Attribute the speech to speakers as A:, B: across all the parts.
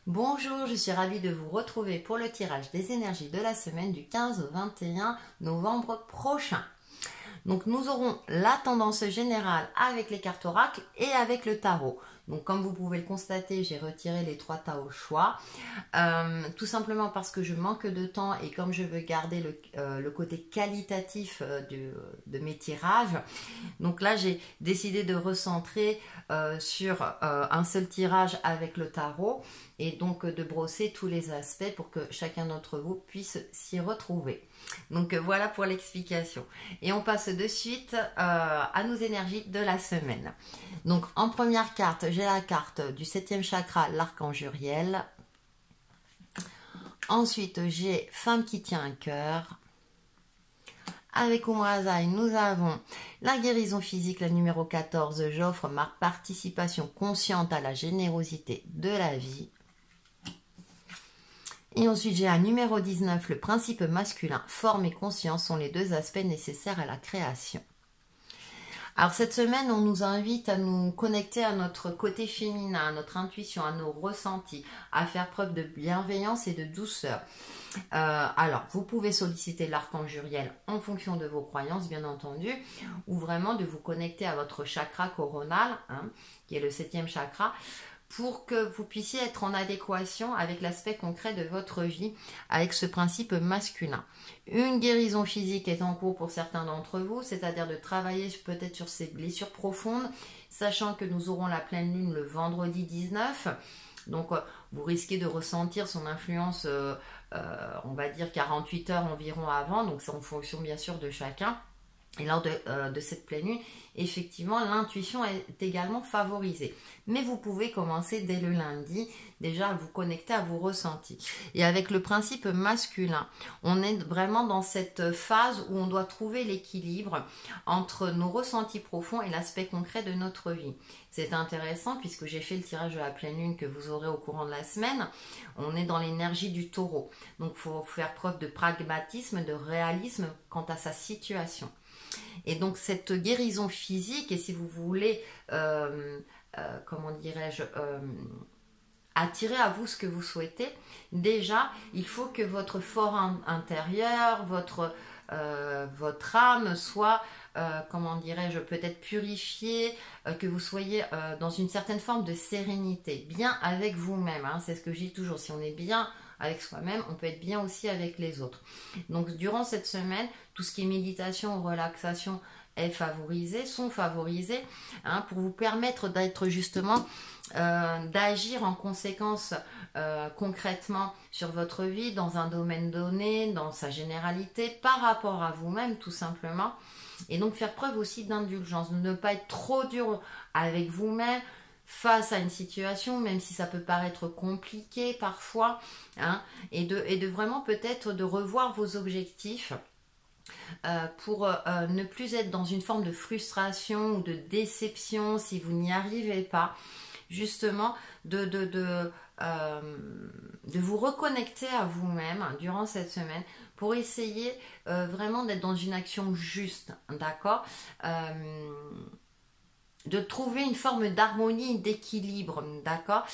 A: Bonjour, je suis ravie de vous retrouver pour le tirage des énergies de la semaine du 15 au 21 novembre prochain. Donc nous aurons la tendance générale avec les cartes oracles et avec le tarot. Donc comme vous pouvez le constater, j'ai retiré les 3 tas au choix. Tout simplement parce que je manque de temps et comme je veux garder le côté qualitatif de mes tirages. Donc là j'ai décidé de recentrer sur un seul tirage avec le tarot et donc de brosser tous les aspects pour que chacun d'entre vous puisse s'y retrouver. Donc voilà pour l'explication. Et on passe de suite à nos énergies de la semaine. Donc en première carte, j'ai la carte du 7e chakra, l'archange Uriel. Ensuite, j'ai Femme qui tient un cœur. Avec Omrazai, nous avons la guérison physique, la numéro 14. J'offre ma participation consciente à la générosité de la vie. Et ensuite, j'ai un numéro 19, le principe masculin. Forme et conscience sont les 2 aspects nécessaires à la création. Alors cette semaine, on nous invite à nous connecter à notre côté féminin, à notre intuition, à nos ressentis, à faire preuve de bienveillance et de douceur. Alors, vous pouvez solliciter l'archange Uriel en fonction de vos croyances, bien entendu, ou vraiment de vous connecter à votre chakra coronal, qui est le 7e chakra, pour que vous puissiez être en adéquation avec l'aspect concret de votre vie, avec ce principe masculin. Une guérison physique est en cours pour certains d'entre vous, c'est-à-dire de travailler peut-être sur ces blessures profondes, sachant que nous aurons la pleine lune le vendredi 19. Donc, vous risquez de ressentir son influence, on va dire 48 heures environ avant, donc c'est en fonction bien sûr de chacun. Et lors de cette pleine lune, effectivement, l'intuition est également favorisée. Mais vous pouvez commencer dès le lundi, déjà à vous connecter à vos ressentis. Et avec le principe masculin, on est vraiment dans cette phase où on doit trouver l'équilibre entre nos ressentis profonds et l'aspect concret de notre vie. C'est intéressant puisque j'ai fait le tirage de la pleine lune que vous aurez au courant de la semaine. On est dans l'énergie du taureau. Donc, il faut faire preuve de pragmatisme, de réalisme quant à sa situation. Et donc cette guérison physique, et si vous voulez, comment dirais-je, attirer à vous ce que vous souhaitez, déjà, il faut que votre fort intérieur, votre âme soit, comment dirais-je, peut-être purifiée, que vous soyez dans une certaine forme de sérénité, bien avec vous-même. C'est ce que je dis toujours, si on est bien avec soi-même, on peut être bien aussi avec les autres. Donc durant cette semaine, tout ce qui est méditation, relaxation sont favorisés pour vous permettre d'être justement, d'agir en conséquence concrètement sur votre vie, dans un domaine donné, dans sa généralité, par rapport à vous-même tout simplement. Et donc faire preuve aussi d'indulgence, ne pas être trop dur avec vous-même, face à une situation, même si ça peut paraître compliqué parfois, et de vraiment peut-être de revoir vos objectifs pour ne plus être dans une forme de frustration ou de déception si vous n'y arrivez pas, justement de vous reconnecter à vous-même durant cette semaine pour essayer vraiment d'être dans une action juste, d'accord, de trouver une forme d'harmonie, d'équilibre, d'accord.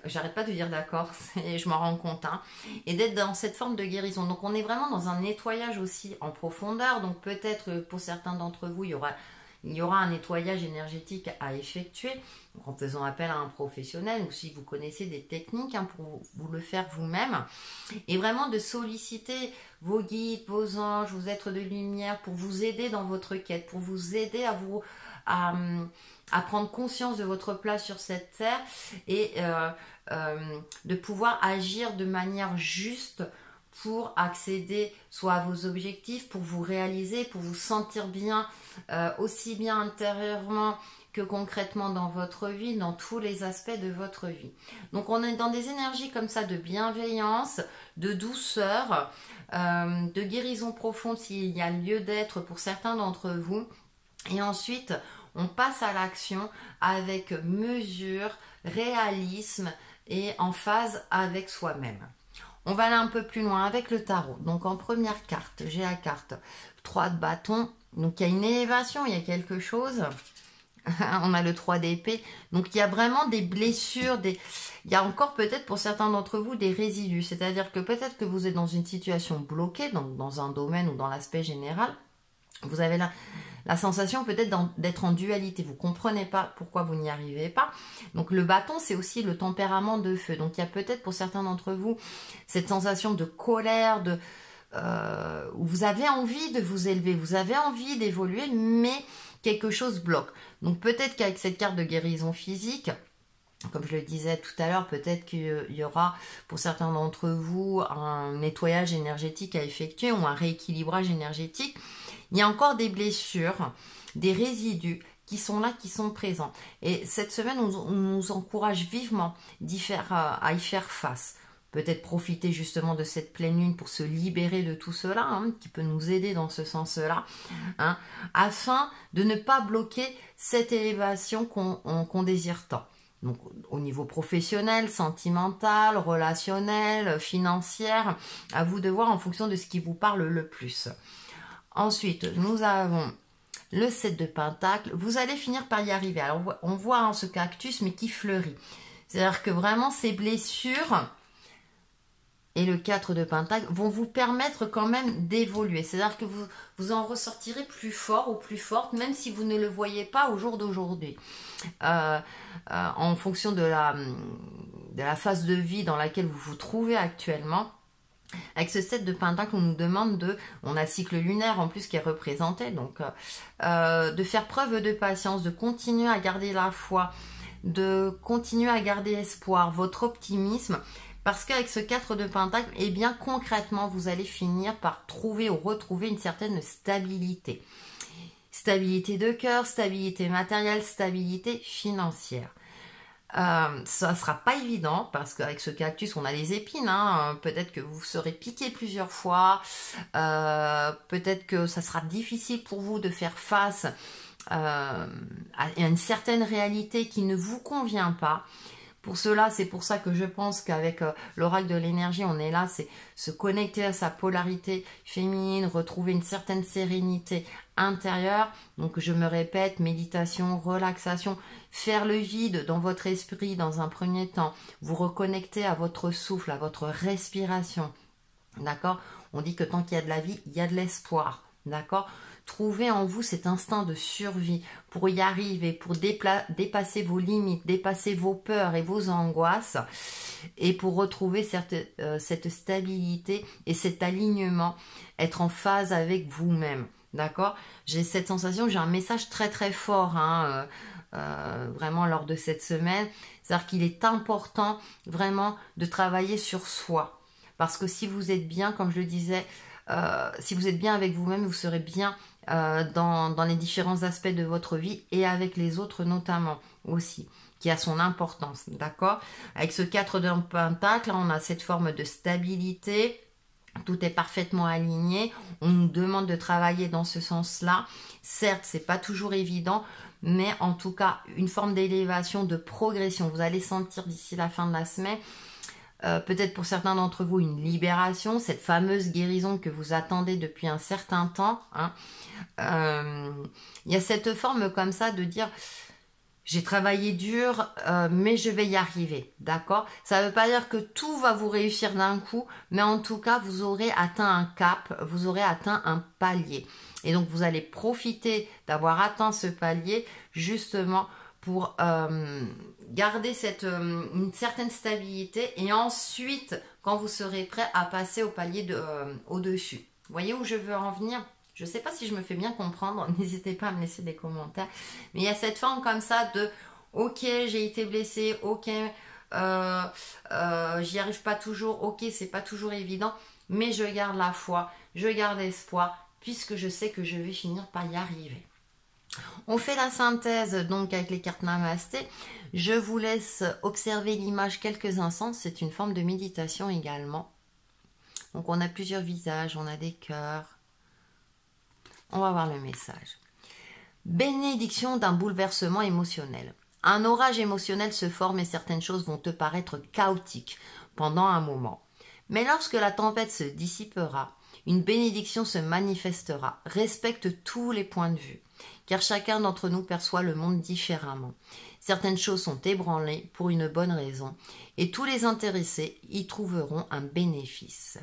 A: J'arrête pas de dire d'accord, je m'en rends compte, et d'être dans cette forme de guérison. Donc on est vraiment dans un nettoyage aussi en profondeur, donc peut-être pour certains d'entre vous, il y aura un nettoyage énergétique à effectuer, en faisant appel à un professionnel, ou si vous connaissez des techniques pour vous le faire vous-même, et vraiment de solliciter vos guides, vos anges, vos êtres de lumière, pour vous aider dans votre quête, pour vous aider à prendre conscience de votre place sur cette terre et de pouvoir agir de manière juste pour accéder soit à vos objectifs, pour vous réaliser, pour vous sentir bien, aussi bien intérieurement que concrètement dans votre vie, dans tous les aspects de votre vie. Donc on est dans des énergies comme ça de bienveillance, de douceur, de guérison profonde s'il y a lieu d'être pour certains d'entre vous. Et ensuite, on passe à l'action avec mesure, réalisme et en phase avec soi-même. On va aller un peu plus loin avec le tarot. Donc en première carte, j'ai la carte 3 de bâton. Donc il y a une élévation, il y a quelque chose. On a le 3 d'épée. Donc, il y a vraiment des blessures. Il y a encore peut-être pour certains d'entre vous des résidus. C'est-à-dire que peut-être que vous êtes dans une situation bloquée, donc dans un domaine ou dans l'aspect général. Vous avez la sensation peut-être d'être en dualité. Vous ne comprenez pas pourquoi vous n'y arrivez pas. Donc le bâton, c'est aussi le tempérament de feu. Donc il y a peut-être pour certains d'entre vous cette sensation de colère, où vous avez envie de vous élever, vous avez envie d'évoluer, mais quelque chose bloque. Donc peut-être qu'avec cette carte de guérison physique, comme je le disais tout à l'heure, peut-être qu'il y aura pour certains d'entre vous un nettoyage énergétique à effectuer ou un rééquilibrage énergétique. Il y a encore des blessures, des résidus qui sont là, qui sont présents. Et cette semaine, on nous encourage vivement à y faire face. Peut-être profiter justement de cette pleine lune pour se libérer de tout cela, qui peut nous aider dans ce sens-là, afin de ne pas bloquer cette élévation qu'on désire tant. Donc au niveau professionnel, sentimental, relationnel, financière, à vous de voir en fonction de ce qui vous parle le plus. Ensuite, nous avons le 7 de Pentacle. Vous allez finir par y arriver. Alors, on voit ce cactus, mais qui fleurit. C'est-à-dire que vraiment, ces blessures et le 4 de Pentacle vont vous permettre quand même d'évoluer. C'est-à-dire que vous en ressortirez plus fort ou plus forte, même si vous ne le voyez pas au jour d'aujourd'hui. En fonction de la phase de vie dans laquelle vous vous trouvez actuellement. Avec ce 7 de Pentacle, on nous demande on a le cycle lunaire en plus qui est représenté, donc de faire preuve de patience, de continuer à garder la foi, de continuer à garder espoir, votre optimisme, parce qu'avec ce 4 de Pentacle, eh bien concrètement, vous allez finir par trouver ou retrouver une certaine stabilité. Stabilité de cœur, stabilité matérielle, stabilité financière. Ça ne sera pas évident parce qu'avec ce cactus on a les épines, peut-être que vous serez piqué plusieurs fois, peut-être que ça sera difficile pour vous de faire face à une certaine réalité qui ne vous convient pas. Pour cela, c'est pour ça que je pense qu'avec l'oracle de l'énergie, on est là, c'est se connecter à sa polarité féminine, retrouver une certaine sérénité intérieure. Donc je me répète, méditation, relaxation, faire le vide dans votre esprit dans un premier temps, vous reconnecter à votre souffle, à votre respiration. D'accord? On dit que tant qu'il y a de la vie, il y a de l'espoir. D'accord? Trouvez en vous cet instinct de survie pour y arriver, pour dépasser vos limites, dépasser vos peurs et vos angoisses et pour retrouver cette stabilité et cet alignement, être en phase avec vous-même. D'accord? J'ai cette sensation, j'ai un message très très fort vraiment lors de cette semaine. C'est-à-dire qu'il est important vraiment de travailler sur soi. Parce que si vous êtes bien, comme je le disais, si vous êtes bien avec vous-même, vous serez bien dans les différents aspects de votre vie et avec les autres notamment aussi, qui a son importance, d'accord? Avec ce 4 de Pentacle, on a cette forme de stabilité, tout est parfaitement aligné, on nous demande de travailler dans ce sens-là. Certes, c'est pas toujours évident, mais en tout cas, une forme d'élévation, de progression. Vous allez sentir d'ici la fin de la semaine, peut-être pour certains d'entre vous, une libération, cette fameuse guérison que vous attendez depuis un certain temps. Il y a cette forme comme ça de dire j'ai travaillé dur, mais je vais y arriver, d'accord? Ça ne veut pas dire que tout va vous réussir d'un coup, mais en tout cas, vous aurez atteint un cap, vous aurez atteint un palier. Et donc, vous allez profiter d'avoir atteint ce palier, justement, pour garder une certaine stabilité. Et ensuite, quand vous serez prêt à passer au palier au-dessus. Vous voyez où je veux en venir ? Je ne sais pas si je me fais bien comprendre, n'hésitez pas à me laisser des commentaires. Mais il y a cette forme comme ça de « Ok, j'ai été blessée, ok, j'y arrive pas toujours, ok, c'est pas toujours évident, mais je garde la foi, je garde espoir, puisque je sais que je vais finir par y arriver. » On fait la synthèse donc avec les cartes Namasté. Je vous laisse observer l'image quelques instants, c'est une forme de méditation également. Donc on a plusieurs visages, on a des cœurs. On va voir le message. Bénédiction d'un bouleversement émotionnel. Un orage émotionnel se forme et certaines choses vont te paraître chaotiques pendant un moment. Mais lorsque la tempête se dissipera, une bénédiction se manifestera. Respecte tous les points de vue, car chacun d'entre nous perçoit le monde différemment. Certaines choses sont ébranlées pour une bonne raison, et tous les intéressés y trouveront un bénéfice.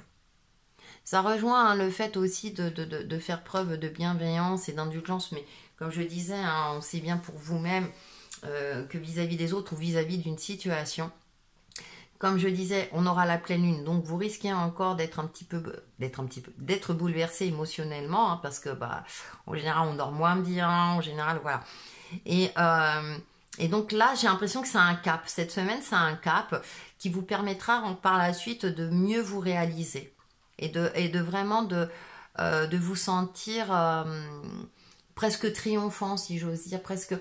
A: Ça rejoint le fait aussi de faire preuve de bienveillance et d'indulgence, mais comme je disais, aussi bien pour vous-même que vis-à-vis des autres ou vis-à-vis d'une situation. Comme je disais, on aura la pleine lune, donc vous risquez encore d'être bouleversé émotionnellement, parce que en général on dort moins bien, en général voilà. Et donc là, j'ai l'impression que c'est un cap. Cette semaine, c'est un cap qui vous permettra par la suite de mieux vous réaliser et de vraiment de vous sentir presque triomphant, si j'ose dire, presque,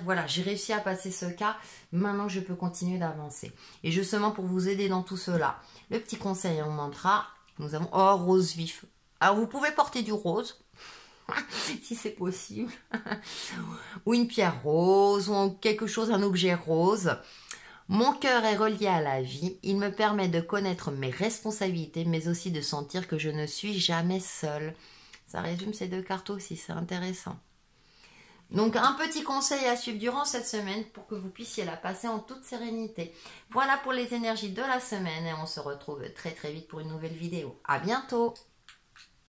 A: voilà, j'ai réussi à passer ce cas, maintenant je peux continuer d'avancer. Et justement, pour vous aider dans tout cela, le petit conseil en mantra, nous avons rose vif. Alors, vous pouvez porter du rose, si c'est possible, ou une pierre rose, ou quelque chose, un objet rose. Mon cœur est relié à la vie, il me permet de connaître mes responsabilités, mais aussi de sentir que je ne suis jamais seule. Ça résume ces deux cartes aussi, c'est intéressant. Donc un petit conseil à suivre durant cette semaine pour que vous puissiez la passer en toute sérénité. Voilà pour les énergies de la semaine et on se retrouve très très vite pour une nouvelle vidéo. À bientôt!